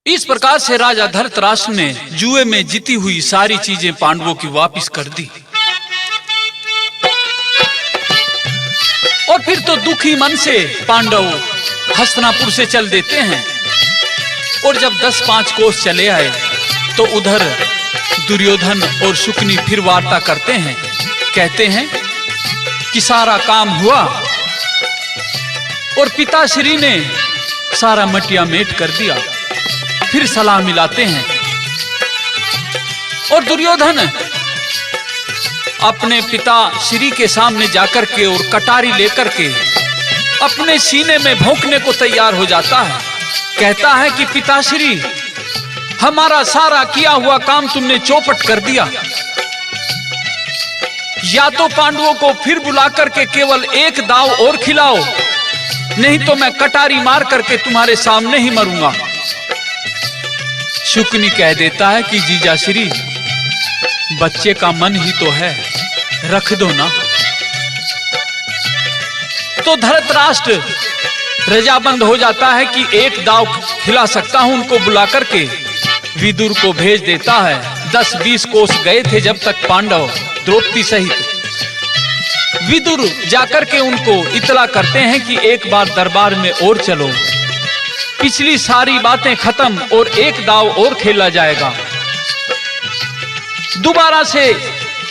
इस प्रकार से राजा धृतराष्ट्र ने जुए में जीती हुई सारी चीजें पांडवों की वापस कर दी। और फिर तो दुखी मन से पांडव हस्तिनापुर से चल देते हैं। और जब 10-5 कोस चले आए तो उधर दुर्योधन और शुकनी फिर वार्ता करते हैं। कहते हैं कि सारा काम हुआ और पिताश्री ने सारा मटिया मेट कर दिया। फिर सलाह मिलाते हैं और दुर्योधन अपने पिता श्री के सामने जाकर के और कटारी लेकर के अपने सीने में भोंकने को तैयार हो जाता है। कहता है कि पिताश्री, हमारा सारा किया हुआ काम तुमने चौपट कर दिया। या तो पांडवों को फिर बुला करके केवल एक दाव और खिलाओ, नहीं तो मैं कटारी मार करके तुम्हारे सामने ही मरूंगा। शुकनी कह देता है कि जीजाश्री, बच्चे का मन ही तो है, रख दो ना। तो धृतराष्ट्र रजामंद हो जाता है कि एक दाव खिला सकता हूं। उनको बुला करके विदुर को भेज देता है। 10-20 कोस गए थे जब तक पांडव द्रौपदी सहित। विदुर जाकर के उनको इतला करते हैं कि एक बार दरबार में और चलो, पिछली सारी बातें खत्म और एक दाव और खेला जाएगा। दोबारा से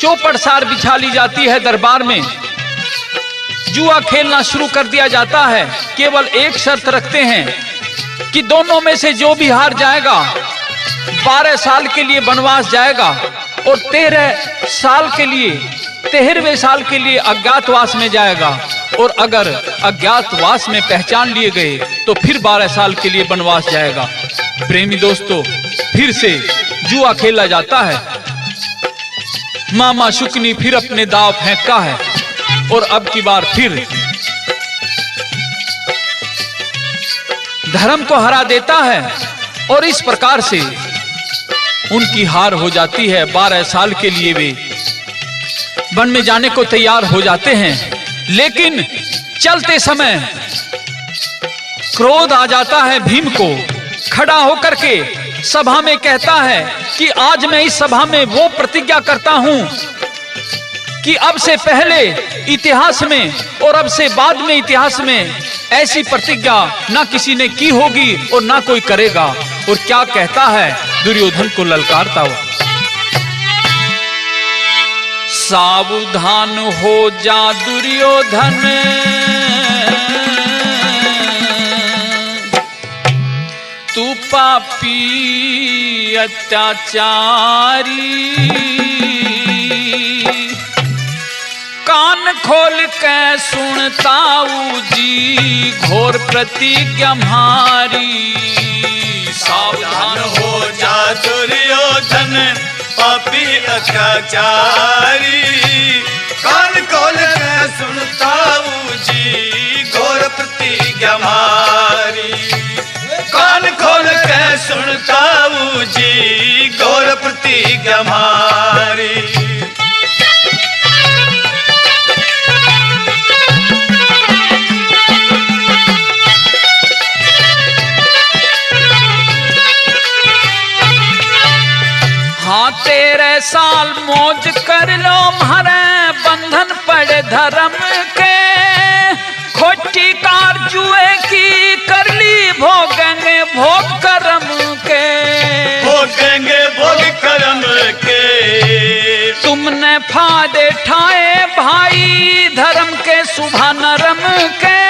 चौपट सार बिछा ली जाती है दरबार में। जुआ खेलना शुरू कर दिया जाता है। केवल एक शर्त रखते हैं कि दोनों में से जो भी हार जाएगा 12 साल के लिए वनवास जाएगा और 13वें साल के लिए अज्ञातवास में जाएगा। और अगर अज्ञातवास में पहचान लिए गए तो फिर 12 साल के लिए वनवास जाएगा। प्रेमी दोस्तों, फिर से जुआ खेला जाता है। मामा शुकनी फिर अपने दाव फेंकता है और अब की बार फिर धर्म को हरा देता है। और इस प्रकार से उनकी हार हो जाती है। 12 साल के लिए वे वन में जाने को तैयार हो जाते हैं। लेकिन चलते समय क्रोध आ जाता है भीम को। खड़ा होकर के सभा में कहता है कि आज मैं इस सभा में वो प्रतिज्ञा करता हूं कि अब से पहले इतिहास में और अब से बाद में इतिहास में ऐसी प्रतिज्ञा ना किसी ने की होगी और ना कोई करेगा। और क्या कहता है दुर्योधन को ललकारता हुआ, सावधान हो जा दुर्योधन, तू पापी अत्याचारी। कान खोल के सुनताऊ जी घोर प्रतिज्ञा हमारी। सावधान हो जा दुर्योधन, पापी अत्याचारी। कान खोल के सुनताऊ जी घोर प्रतिज्ञा हमारी। कान खोल के सुनताऊ जी घोर प्रतिज्ञा हमारी। हाँ 13 साल मौज कर लो, म्हारे बंधन पड़े धर्म के। खोटी कार जुए की कर ली, भोगेंगे भोग कर्म के। भोगेंगे भोग कर्म के। तुमने फायदे ठाए भाई धर्म के शुभा नरम के।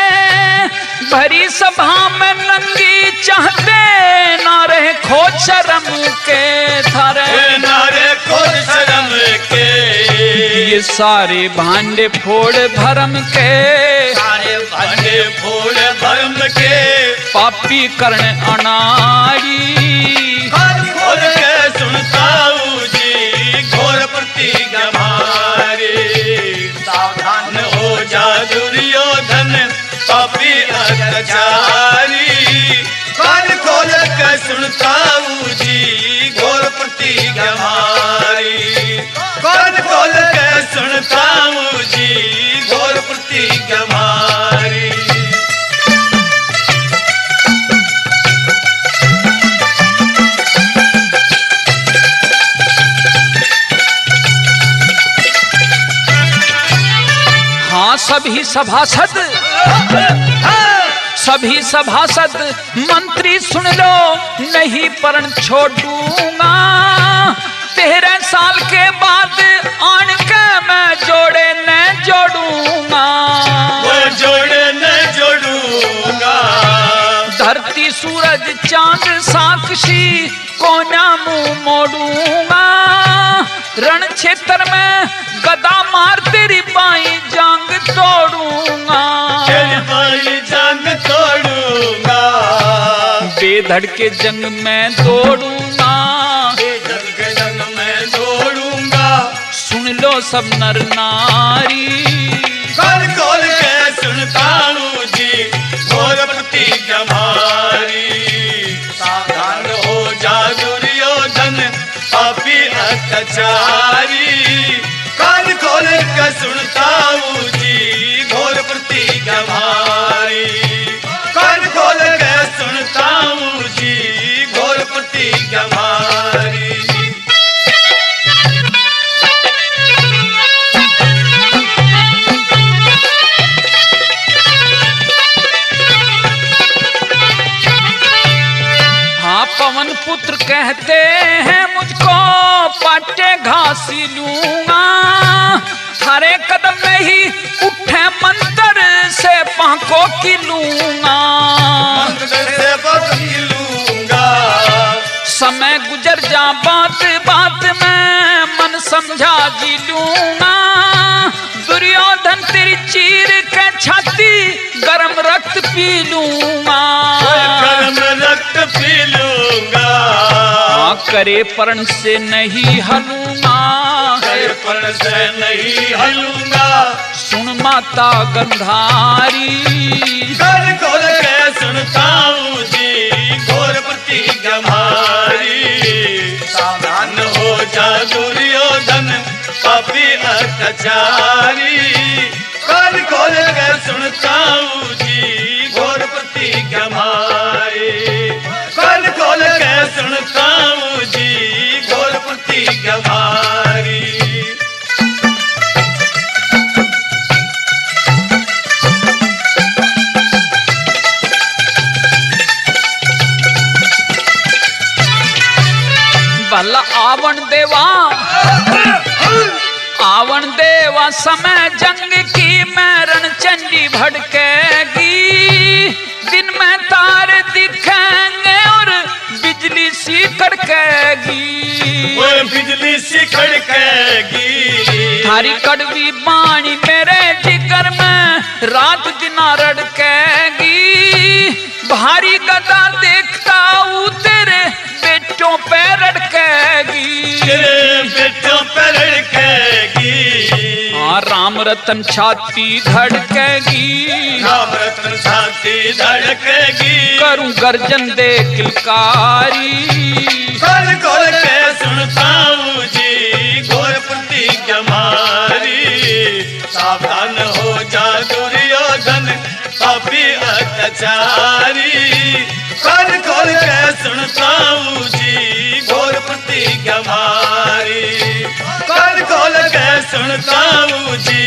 भरी सभा में नंगी चाहते ना रहे खोज शर्म के। थारे नारे खोज शर्म के। ये सारे भांडे फोड़ धर्म के। सारे भांडे फोड़ धर्म के। पापी कर्ण अनाड़ी। कान खोल के सुनताऊ जी घोर प्रतिज्ञा हमारी। सावधान हो जा दुर्योधन, पापी अत्याचारी। कान खोल के सुनताऊ जी घोर प्रतिज्ञा हमारी। कान खोल के सुनताऊ जी घोर प्रतिज्ञा हमारी। सभी सभासद मंत्री सुन लो, नहीं परण छोड़ूंगा। 13 साल के बाद आन के मैं जोड़े न जोड़ूंगा, धरती सूरज चांद साक्षी को ना मुंह मोड़ूंगा। रण क्षेत्र में गदा मार तेरी बाई जांग तोड़ूंगा, बेधड़ के जंग में दौड़ूंगा, सुन लो सब नर नारी। खोल के सुनता हूँ जी घोर प्रतिज्ञा हमारी, सावधान हो जा दुर्योधन पापी अत्याचारी। कान खोल के सुनता हूँ जी घोर प्रतिज्ञा हमारी, कान खोल के सुनता हूँ जी घोर प्रतिज्ञा हमारी। पवन पुत्र कहते हैं मुझको, पाटे घासी लूंगा। हरे कदम में ही उठे मंत्र से पांको की लूंगा, समय गुजर जा बात बात में मन समझा जी लूंगा। दुर्योधन तेरी चीर के छाती गरम रक्त पी लूंगा, करे परण से नहीं हलूंगा, सुन माता गंधारी। कर खोल के सुनता हूँ जी घोर प्रतिज्ञा हमारी, सावधान हो जा दुर्योधन पापी अत्याचारी। कर खोल के सुनता हूँ जी घोर प्रतिज्ञा हमारी, कर खोल के सुनता हूँ जी घोर प्रतिज्ञा हमारी। भला आवन देवा समय जंग की मैं रणचंडी भड़केगी। दिन में तारे दिखेंगे और बिजली सी कड़केगी, बिजली सी कड़केगी। थारी कड़वी बाणी मेरे जिगर में रात दिन रड़केगी। भारी गदा देखता हूँ तेरे बेटों पे रड़केगी, बेटों पे रड़केगी। हाँ राम रतन छाती धड़केगी, राम रतन छाती धड़केगी। करूं गर्जन दे किलकारी, कर खोल के सुनता हूँ जी घोर प्रतिज्ञा हमारी, सावधान हो जा दुर्योधन पापी अत्याचारी। कर खोल के सुनता हूँ जी घोर प्रतिज्ञा हमारी, कर खोल के सुनता हूँ जी